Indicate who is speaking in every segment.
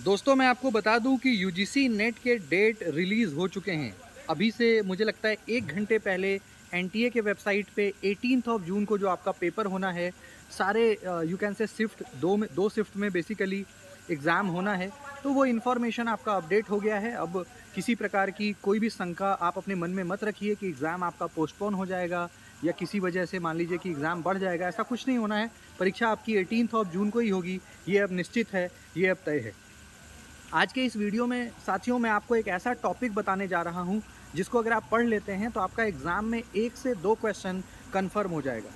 Speaker 1: दोस्तों मैं आपको बता दूं कि यूजीसी नेट के डेट रिलीज़ हो चुके हैं। अभी से मुझे लगता है 1 घंटे पहले एनटीए के वेबसाइट पे 18th ऑफ जून को जो आपका पेपर होना है, सारे you can say shift 2 shift में बेसिकली एग्ज़ाम होना है। तो वो इन्फॉर्मेशन आपका अपडेट हो गया है। अब किसी प्रकार की कोई भी शंका आप अपने मन में मत रखिए कि एग्ज़ाम आपका पोस्टपोन हो जाएगा या किसी वजह से मान लीजिए कि एग्ज़ाम बढ़ जाएगा, ऐसा कुछ नहीं होना है। परीक्षा आपकी 18th ऑफ जून को ही होगी, ये अब निश्चित है, ये अब तय है। आज के इस वीडियो में साथियों मैं आपको एक ऐसा टॉपिक बताने जा रहा हूं जिसको अगर आप पढ़ लेते हैं तो आपका एग्जाम में 1 से 2 क्वेश्चन कंफर्म हो जाएगा।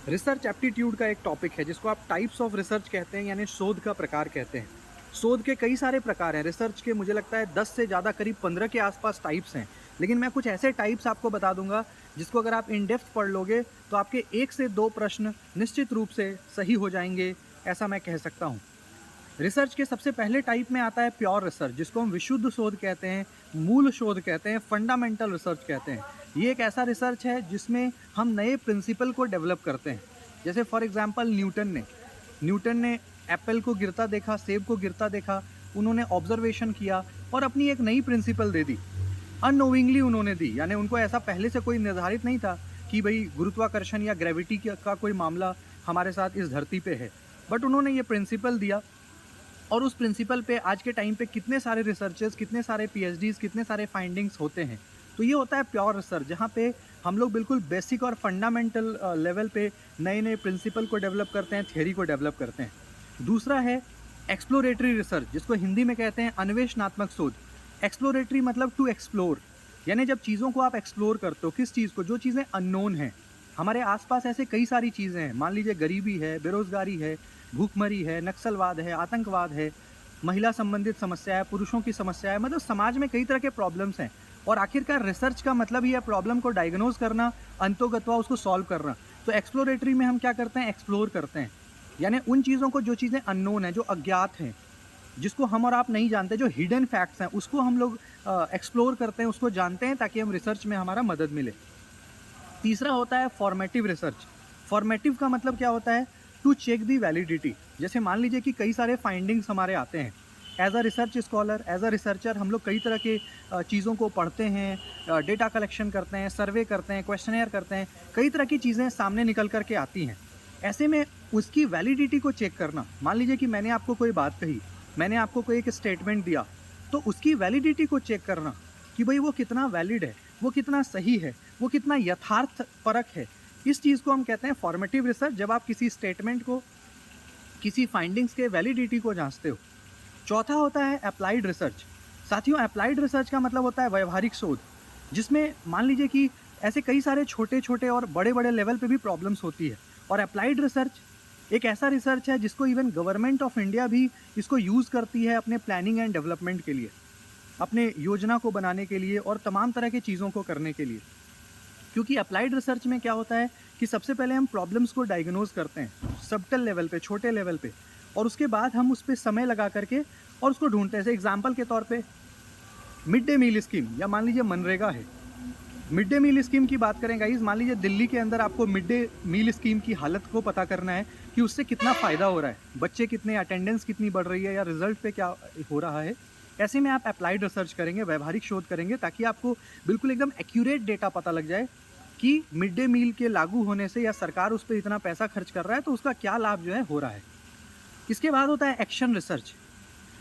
Speaker 1: रिसर्च एप्टीट्यूड का एक टॉपिक है जिसको आप टाइप्स ऑफ रिसर्च कहते हैं, यानी शोध का प्रकार कहते हैं। शोध के कई सारे प्रकार हैं रिसर्च के, मुझे लगता है 10 से ज़्यादा करीब 15 के आसपास टाइप्स हैं। लेकिन मैं कुछ ऐसे टाइप्स आपको बता दूंगा जिसको अगर आप इन डेप्थ पढ़ लोगे तो आपके 1 से 2 प्रश्न निश्चित रूप से सही हो जाएंगे, ऐसा मैं कह सकता हूँ। रिसर्च के सबसे पहले टाइप में आता है प्योर रिसर्च, जिसको हम विशुद्ध शोध कहते हैं, मूल शोध कहते हैं, फंडामेंटल रिसर्च कहते हैं। ये एक ऐसा रिसर्च है जिसमें हम नए प्रिंसिपल को डेवलप करते हैं। जैसे फॉर एग्जांपल न्यूटन ने एप्पल को गिरता देखा, सेब को गिरता देखा, उन्होंने ऑब्जर्वेशन किया और अपनी एक नई प्रिंसिपल दे दी। अननोविंगली उन्होंने दी, यानी उनको ऐसा पहले से कोई निर्धारित नहीं था कि भाई गुरुत्वाकर्षण या ग्रेविटी का कोई मामला हमारे साथ इस धरती पे है, बट उन्होंने ये प्रिंसिपल दिया। और उस प्रिंसिपल पे आज के टाइम पे कितने सारे रिसर्चर्स, कितने सारे पीएचडीज, कितने सारे फाइंडिंग्स होते हैं। तो ये होता है प्योर रिसर्च, जहाँ पे हम लोग बिल्कुल बेसिक और फंडामेंटल लेवल पे नए नए प्रिंसिपल को डेवलप करते हैं, थियरी को डेवलप करते हैं। दूसरा है एक्सप्लोरेटरी रिसर्च, जिसको हिंदी में कहते हैं अन्वेषणात्मक शोध। एक्सप्लोरेटरी मतलब टू एक्सप्लोर, यानी जब चीज़ों को आप एक्सप्लोर करते हो, किस चीज़ को, जो चीज़ें अननोन हैं। हमारे आसपास ऐसे कई सारी चीज़ें हैं, मान लीजिए गरीबी है, बेरोजगारी है, भूखमरी है, नक्सलवाद है, आतंकवाद है, महिला संबंधित समस्या है, पुरुषों की समस्या है, मतलब समाज में कई तरह के प्रॉब्लम्स हैं। और आखिरकार रिसर्च का मतलब ही है प्रॉब्लम को डायग्नोज करना, अंतोगत्वा उसको सॉल्व करना। तो एक्सप्लोरेटरी में हम क्या करते हैं, एक्सप्लोर करते हैं, यानी उन चीज़ों को, जो चीज़ें अननोन है, जो अज्ञात हैं, जिसको हम और आप नहीं जानते, जो हिडन फैक्ट्स हैं, उसको हम लोग एक्सप्लोर करते हैं, उसको जानते हैं, ताकि हम रिसर्च में हमारा मदद मिले। तीसरा होता है फॉर्मेटिव रिसर्च। फॉर्मेटिव का मतलब क्या होता है, टू चेक दी वैलिडिटी। जैसे मान लीजिए कि कई सारे फाइंडिंग्स हमारे आते हैं। As a research scholar, as a researcher हम लोग कई तरह के चीज़ों को पढ़ते हैं, डेटा कलेक्शन करते हैं, सर्वे करते हैं, क्वेश्चनेयर करते हैं, कई तरह की चीज़ें सामने निकल कर के आती हैं। ऐसे में उसकी वैलिडिटी को चेक करना, मान लीजिए कि मैंने आपको कोई बात कही, मैंने आपको कोई एक स्टेटमेंट दिया, तो उसकी वैलिडिटी को चेक करना कि भाई वो कितना वैलिड है, वो कितना सही है, वो कितना यथार्थ परक है। इस चीज़ को हम कहते हैं फॉर्मेटिव रिसर्च, जब आप किसी स्टेटमेंट को, किसी फाइंडिंग्स के वैलिडिटी को जांचते हो। चौथा होता है अप्लाइड रिसर्च। साथियों, अप्लाइड रिसर्च का मतलब होता है व्यवहारिक शोध, जिसमें मान लीजिए कि ऐसे कई सारे छोटे छोटे और बड़े बड़े लेवल पे भी प्रॉब्लम्स होती है। और अप्लाइड रिसर्च एक ऐसा रिसर्च है जिसको इवन गवर्नमेंट ऑफ इंडिया भी इसको यूज़ करती है अपने प्लानिंग एंड डेवलपमेंट के लिए, अपने योजना को बनाने के लिए और तमाम तरह की चीज़ों को करने के लिए। क्योंकि अप्लाइड रिसर्च में क्या होता है कि सबसे पहले हम प्रॉब्लम्स को डायग्नोज करते हैं सबटल लेवल पे, छोटे लेवल पे, और उसके बाद हम उस पर समय लगा करके और उसको ढूंढते हैं। जैसे एग्जाम्पल के तौर पे मिड डे मील स्कीम, या मान लीजिए मनरेगा है। मिड डे मील स्कीम की बात करें गाइस, मान लीजिए दिल्ली के अंदर आपको मिड डे मील स्कीम की हालत को पता करना है कि उससे कितना फ़ायदा हो रहा है, बच्चे कितने, अटेंडेंस कितनी बढ़ रही है, या रिजल्ट पे क्या हो रहा है। ऐसे में आप अप्लाइड रिसर्च करेंगे, व्यवहारिक शोध करेंगे, ताकि आपको बिल्कुल एकदम एक्यूरेट डेटा पता लग जाए कि मिड डे मील के लागू होने से या सरकार उस पर इतना पैसा खर्च कर रहा है तो उसका क्या लाभ जो है हो रहा है। इसके बाद होता है एक्शन रिसर्च।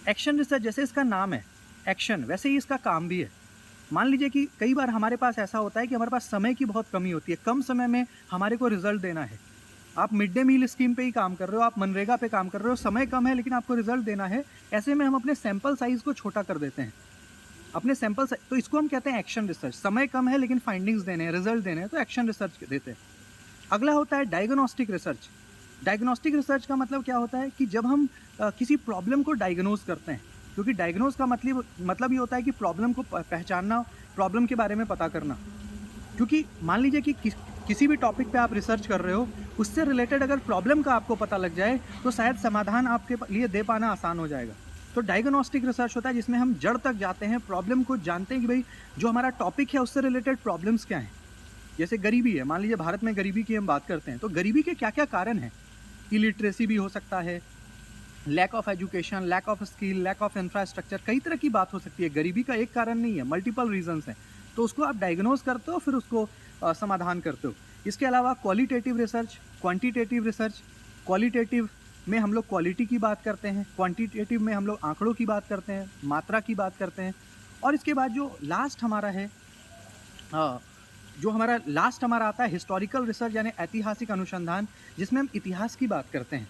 Speaker 1: एक्शन रिसर्च, जैसे इसका नाम है एक्शन, वैसे ही इसका काम भी है। मान लीजिए कि कई बार हमारे पास ऐसा होता है कि हमारे पास समय की बहुत कमी होती है, कम समय में हमारे को रिजल्ट देना है। आप मिड डे मील स्कीम पे ही काम कर रहे हो, आप मनरेगा पे काम कर रहे हो, समय कम है लेकिन आपको रिजल्ट देना है। ऐसे में हम अपने सैंपल साइज को छोटा कर देते हैं, अपने सैंपल, तो इसको हम कहते हैं एक्शन रिसर्च। समय कम है लेकिन फाइंडिंग्स देने हैं, रिजल्ट देने हैं, तो एक्शन रिसर्च देते हैं। अगला होता है डायग्नोस्टिक रिसर्च। डायग्नोस्टिक रिसर्च का मतलब क्या होता है कि जब हम किसी प्रॉब्लम को डायग्नोज करते हैं, क्योंकि डायग्नोज का मतलब ये होता है कि प्रॉब्लम को पहचानना, प्रॉब्लम के बारे में पता करना। क्योंकि मान लीजिए कि किसी भी टॉपिक पे आप रिसर्च कर रहे हो, उससे रिलेटेड अगर प्रॉब्लम का आपको पता लग जाए तो शायद समाधान आपके लिए दे पाना आसान हो जाएगा। तो डायग्नोस्टिक रिसर्च होता है जिसमें हम जड़ तक जाते हैं, प्रॉब्लम को जानते हैं कि भाई जो हमारा टॉपिक है उससे रिलेटेड प्रॉब्लम्स क्या हैं। जैसे गरीबी है, मान लीजिए भारत में गरीबी की हम बात करते हैं, तो गरीबी के क्या क्या कारण हैं। इलिटरेसी भी हो सकता है, lack of education, lack of skill, lack of infrastructure, कई तरह की बात हो सकती है। गरीबी का एक कारण नहीं है, मल्टीपल रीजंस हैं। तो उसको आप डायग्नोज करते हो, फिर उसको समाधान करते हो। इसके अलावा qualitative research, quantitative research. Qualitative में हम लोग क्वालिटी की बात करते हैं, क्वांटिटेटिव में हम लोग आंकड़ों की बात करते हैं, मात्रा की बात करते हैं। और इसके बाद जो लास्ट हमारा है, जो हमारा लास्ट हमारा आता है हिस्टोरिकल रिसर्च, यानी ऐतिहासिक अनुसंधान, जिसमें हम इतिहास की बात करते हैं।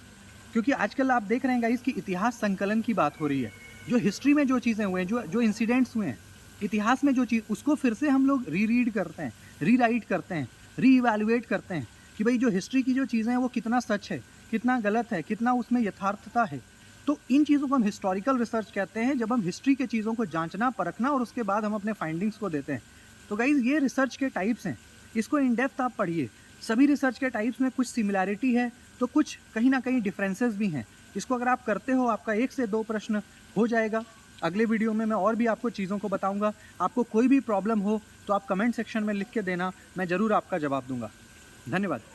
Speaker 1: क्योंकि आजकल आप देख रहे हैं गाइस कि इतिहास संकलन की बात हो रही है। जो हिस्ट्री में जो चीज़ें हुए हैं, जो जो इंसिडेंट्स हुए हैं, इतिहास में जो चीज़, उसको फिर से हम लोग रीरीड करते हैं, रीराइट करते हैं, रीइवैल्यूएट करते हैं कि भाई जो हिस्ट्री की जो चीज़ें हैं वो कितना सच है, कितना गलत है, कितना उसमें यथार्थता है। तो इन चीज़ों को हम हिस्टोरिकल रिसर्च कहते हैं, जब हम हिस्ट्री के चीज़ों को जांचना, परखना और उसके बाद हम अपने फाइंडिंग्स को देते हैं। तो गाइज़ ये रिसर्च के टाइप्स हैं, इसको इन डेप्थ आप पढ़िए। सभी रिसर्च के टाइप्स में कुछ सिमिलैरिटी है, तो कुछ कहीं ना कहीं डिफरेंसेस भी हैं। इसको अगर आप करते हो, आपका 1 से 2 प्रश्न हो जाएगा। अगले वीडियो में मैं और भी आपको चीज़ों को बताऊंगा। आपको कोई भी प्रॉब्लम हो तो आप कमेंट सेक्शन में लिख के देना, मैं ज़रूर आपका जवाब दूंगा। धन्यवाद।